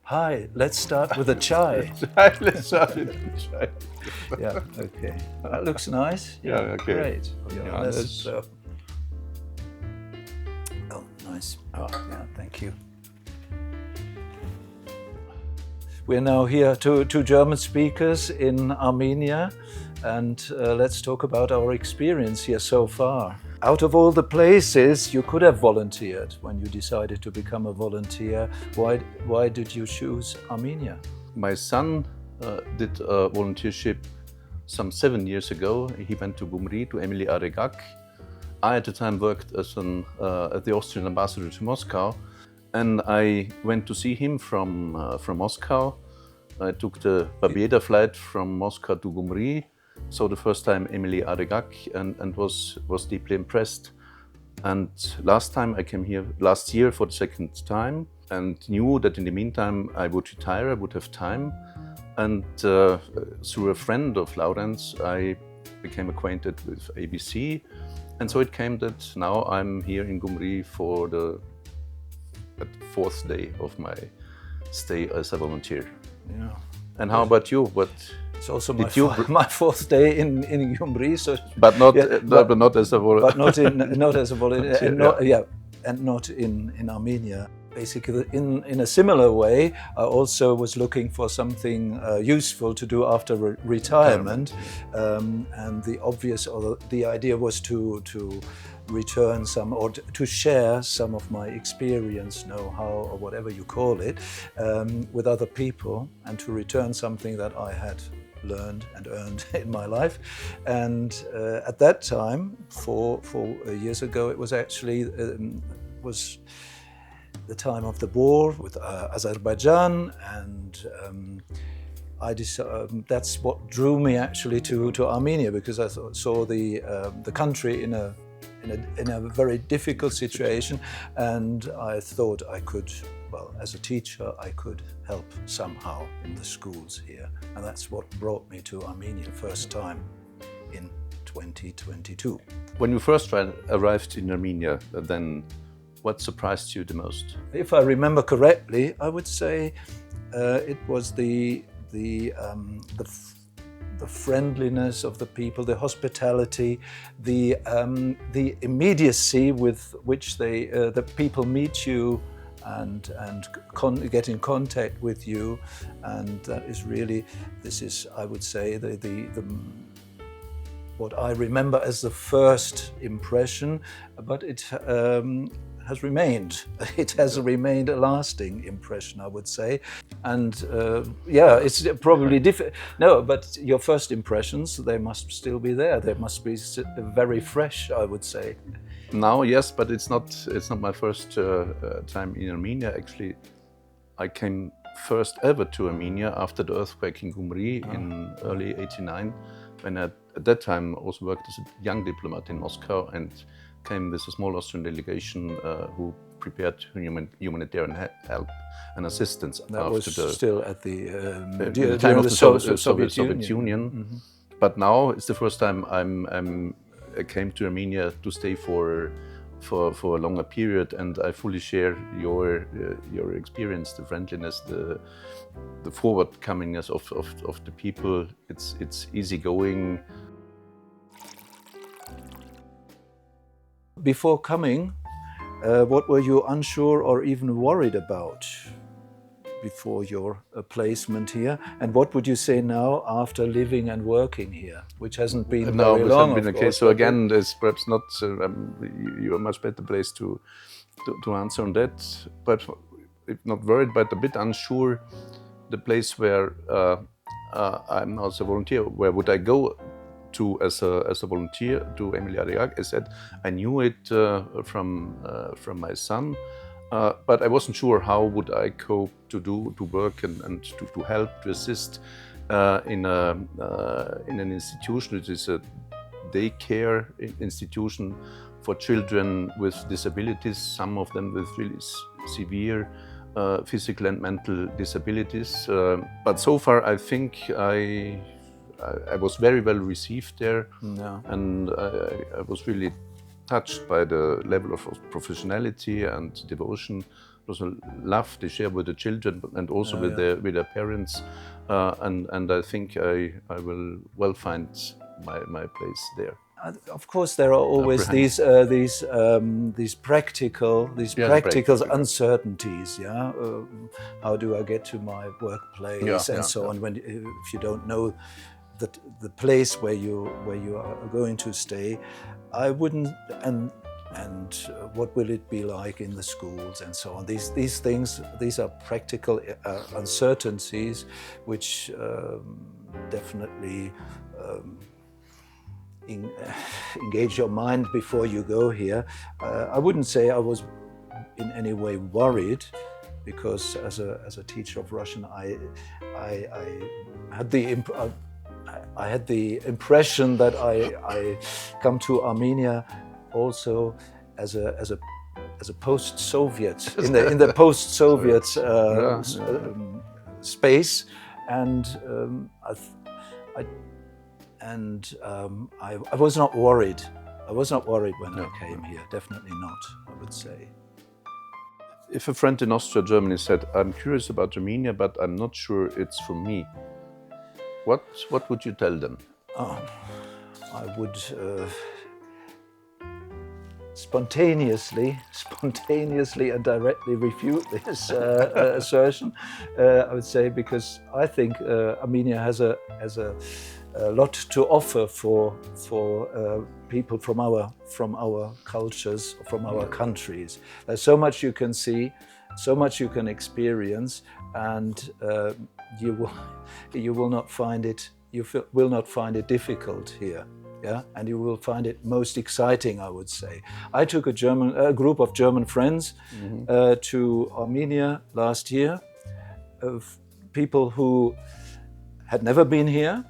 Hi, let's start with a chai. Let's start with the chai. Yeah, okay. That looks nice. Yeah, okay. Great. Johannes. Oh, nice. Oh, yeah, thank you. We're now here, two German speakers in Armenia, and let's talk about our experience here so far. Out of all the places you could have volunteered when you decided to become a volunteer, why did you choose Armenia? My son did a volunteership some 7 years ago. He went to Gyumri, to Emily Aregak. I at the time worked as at the Austrian ambassador to Moscow, and I went to see him from Moscow. I took the Babeda flight from Moscow to Gyumri. So the first time Emily Aregak and was deeply impressed. And last time I came here last year for the second time and knew that in the meantime I would retire, I would have time. And through a friend of Laurens, I became acquainted with ABC. And so it came that now I'm here in Gyumri for the fourth day of my stay as a volunteer. Yeah. And how about you? It's also my fourth day in Gyumri, so but not as a volunteer. But not as a volunteer, and not in Armenia. Basically, in a similar way, I also was looking for something useful to do after retirement, and the idea was to return some, or to share some of my experience, know-how, or whatever you call it, with other people, and to return something that I had learned and earned in my life. And at that time, 4 years ago, it was actually was the time of the war with Azerbaijan, and I decided that's what drew me actually to Armenia, because I saw the country in a very difficult situation, and I thought I could, well, as a teacher, I could help somehow in the schools here. And that's what brought me to Armenia first time in 2022. When you first arrived in Armenia, then what surprised you the most? If I remember correctly, I would say it was the friendliness of the people, the hospitality, the immediacy with which the people meet you and get in contact with you, and that is really, this is, I would say, the what I remember as the first impression, but it has remained. It has remained a lasting impression, I would say. And it's probably different. No, but your first impressions, they must still be there. They must be very fresh, I would say. Now, yes, but it's not my first time in Armenia. Actually, I came first ever to Armenia after the earthquake in Gyumri in early '89, when I at that time also worked as a young diplomat in Moscow and came with a small Austrian delegation who prepared humanitarian help and assistance. That was still at the time of the Soviet Union. Mm-hmm. But now it's the first time I came to Armenia to stay for a longer period, and I fully share your experience, the friendliness, the forward-comingness of the people. It's easygoing. Before coming, what were you unsure or even worried about before your placement here? And what would you say now after living and working here, which hasn't been very long? Been the case. So again, there's perhaps not. You're a much better place to answer on that. But if not worried, but a bit unsure. The place where I'm now as a volunteer, where would I go to as a volunteer to Emily Aregak? I said I knew it from my son, but I wasn't sure how would I cope to work and to help, to assist in an institution. It is a daycare institution for children with disabilities, some of them with really severe physical and mental disabilities. But so far I think I was very well received there, and I was really touched by the level of professionality and devotion was a love they share with the children and also with their parents, and I think I will well find my place there. Of course, there are always these practical uncertainties. Yeah, how do I get to my workplace and so on? When if you don't know the place where you are going to stay, I wouldn't. And what will it be like in the schools and so on? These things, these are practical uncertainties, which definitely engage your mind before you go here. I wouldn't say I was in any way worried, because as a teacher of Russian, I had the impression that I come to Armenia also as a post-Soviet in the post-Soviet space, and I was not worried. I was not worried when I came here. Definitely not, I would say. If a friend in Austria, Germany said, "I'm curious about Armenia, but I'm not sure it's for me," what would you tell them? I would spontaneously and directly refute this assertion. I would say, because I think Armenia has a lot to offer for people from our cultures, from our countries. There's so much you can see, so much you can experience, and you will not find it. You will not find it difficult here. Yeah, and you will find it most exciting, I would say. I took a group of German friends to Armenia last year, of people who had never been here,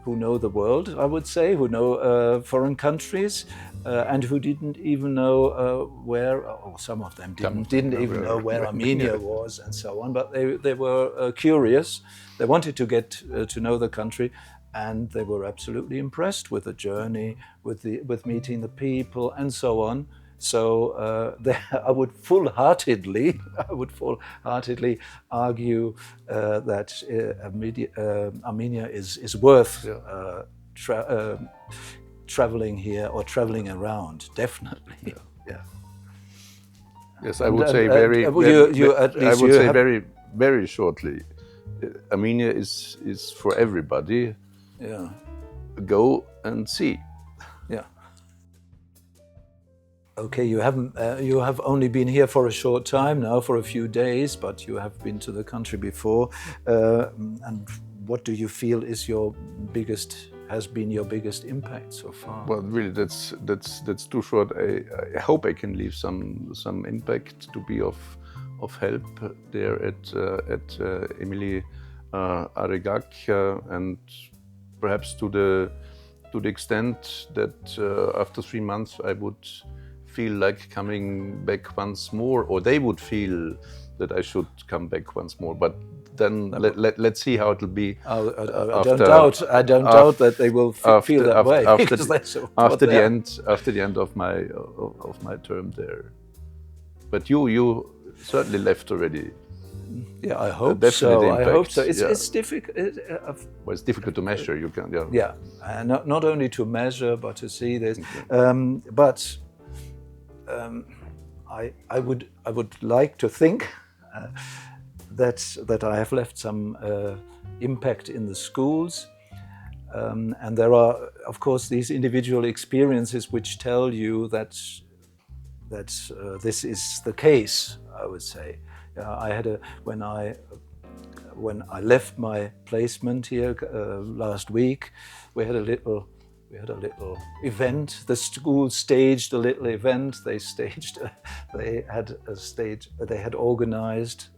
who know the world, I would say, who know foreign countries, and who didn't even know where, or some of them didn't even know where Armenia was, and so on. But they were curious. They wanted to get to know the country, and they were absolutely impressed with the journey, with meeting the people, and so on. So I would full-heartedly argue that Armenia is worth traveling here or traveling around. Definitely. Yes, I would say very shortly. Armenia is for everybody. Yeah. Go and see. Yeah. Okay, you have only been here for a short time now, for a few days, but you have been to the country before. And what do you feel has been your biggest impact so far? Well, really, that's too short. I hope I can leave some impact to be of help there at Emily Arigak, and perhaps to the extent that after 3 months I would feel like coming back once more, or they would feel that I should come back once more. But then let's see how it'll be. I don't doubt that they will feel that way after the end of my term there. But you certainly left already. Yeah, I hope so. I hope so. It's difficult. Well, it's difficult to measure. You can. Yeah, not only to measure, but to see this. I would like to think that I have left some impact in the schools, and there are, of course, these individual experiences which tell you that this is the case, I would say. I had when I left my placement here last week, we had a little event. The school staged a little event. They had organized.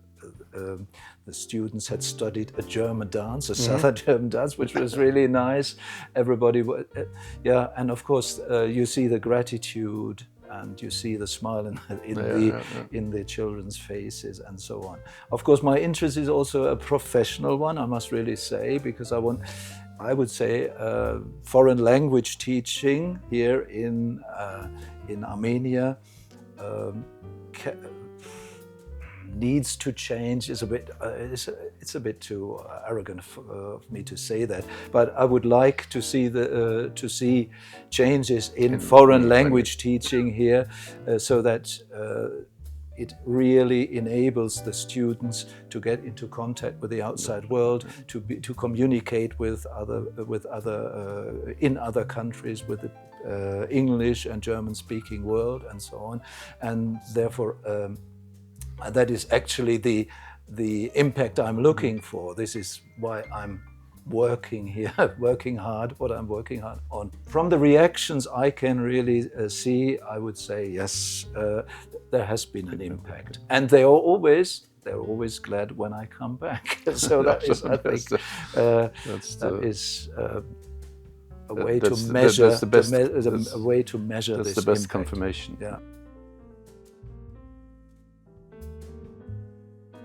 The students had studied a German dance, a Southern German dance, which was really nice. Everybody, and of course you see the gratitude and you see the smile in the children's faces and so on. Of course, my interest is also a professional one, I must really say, because I would say foreign language teaching here in Armenia needs to change is a bit, it's a bit too arrogant of me to say that, but I would like to see changes in foreign language teaching here, so that it really enables the students to get into contact with the outside world, to communicate with other in other countries, with the English and German-speaking world, and so on. And therefore, that is actually the impact I'm looking for. This is why I'm working here, working hard, what I'm working hard on. From the reactions I can really see, I would say, yes, there has been an impact. And they're always glad when I come back. So that is, I think, that is a way to measure, a way to measure this impact. That's the best confirmation. Yeah.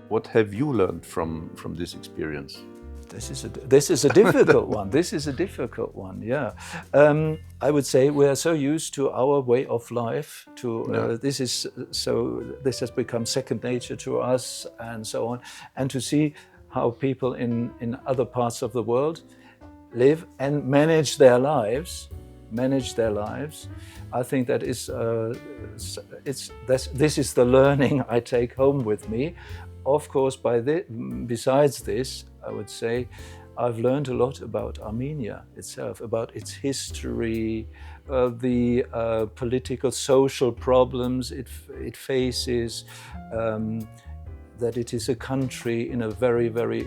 What have you learned from this experience? This is a difficult one. This is a difficult one. Yeah, I would say we are so used to our way of life. This has become second nature to us, and so on. And to see how people in other parts of the world live and manage their lives. I think that is this is the learning I take home with me. Of course, besides this, I would say I've learned a lot about Armenia itself, about its history, the political, social problems it faces, that it is a country in a very, very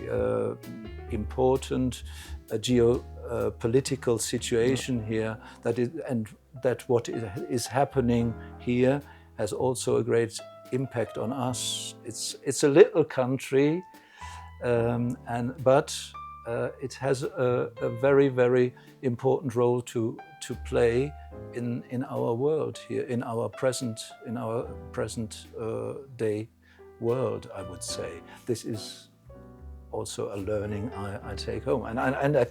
important geopolitical situation here, that what is happening here has also a great impact on us. It's a little country, but it has a very, very important role to play in our world here, in our present day world. I would say this is also a learning I take home, and I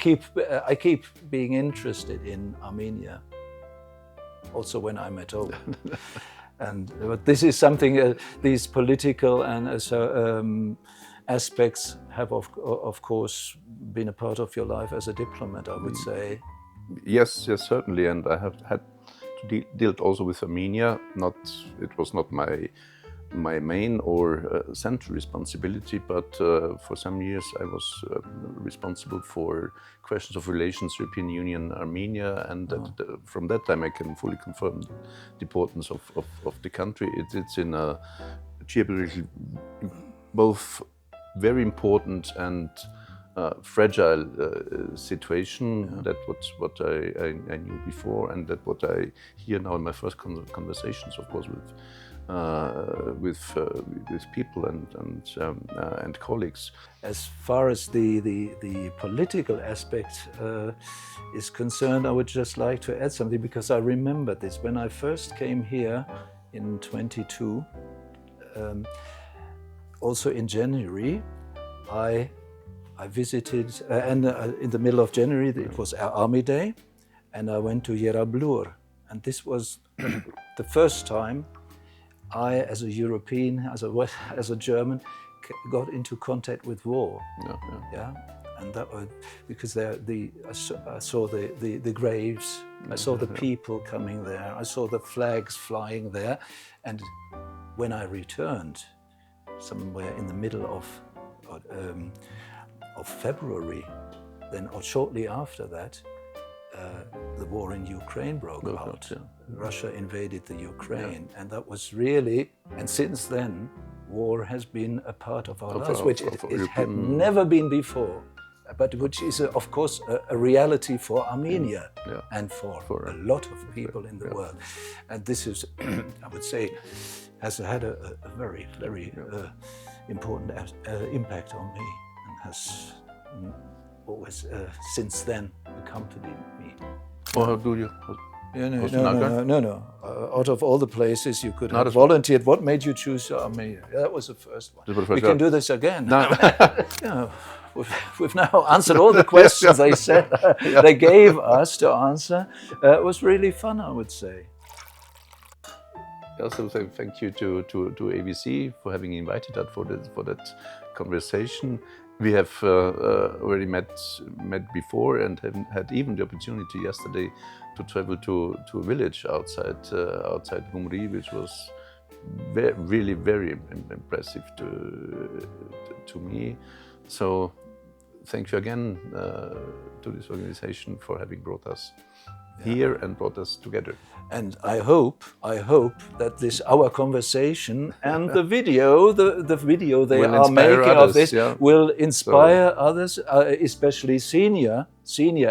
keep being interested in Armenia, also when I'm at home. But this is something, these political and aspects have of course been a part of your life as a diplomat, I would say. Yes, certainly, and I have had to deal also with Armenia. It was not my main or central responsibility, but for some years I was responsible for questions of relations European Union Armenia, and from that time I can fully confirm the importance of the country. It's in a geopolitically both very important and fragile situation. That was what I knew before, and that what I hear now in my first conversations, of course, with people and colleagues. As far as the political aspect is concerned, I would just like to add something, because I remember this when I first came here in 22. Also in January, I visited, and in the middle of January, it was Army Day, and I went to Yerablur, and this was the first time I, as a European, as a German, got into contact with war. And that was because I saw the graves, I saw the people coming there, I saw the flags flying there, and when I returned, somewhere in the middle of February, then or shortly after that, the war in Ukraine broke out. Russia invaded the Ukraine, and that was really, and since then, war has been a part of our lives, which it had never been before, but which is, of course, a reality for Armenia and for a lot of people in the world. And this is, I would say, has had a very, very important impact on me, and has always since then accompanied me. Well, how do you? No. Out of all the places you could have volunteered, what made you choose Armenia? That was the first one. We can do this again. No. We've now answered all the questions they said they gave us to answer. It was really fun, I would say. also say thank you to ABC for having invited us for that conversation. We have already met before and had even the opportunity yesterday to travel to a village outside Humri, which was really very impressive to me. So thank you again to this organization for having brought us here and brought us together. And I hope that our conversation and the video they will are making others, of this will inspire others, especially senior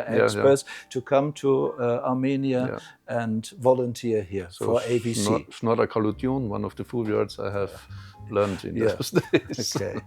experts, to come to Armenia and volunteer here for ABC. Schnora Kalution, one of the full words I have learned in those days. Okay.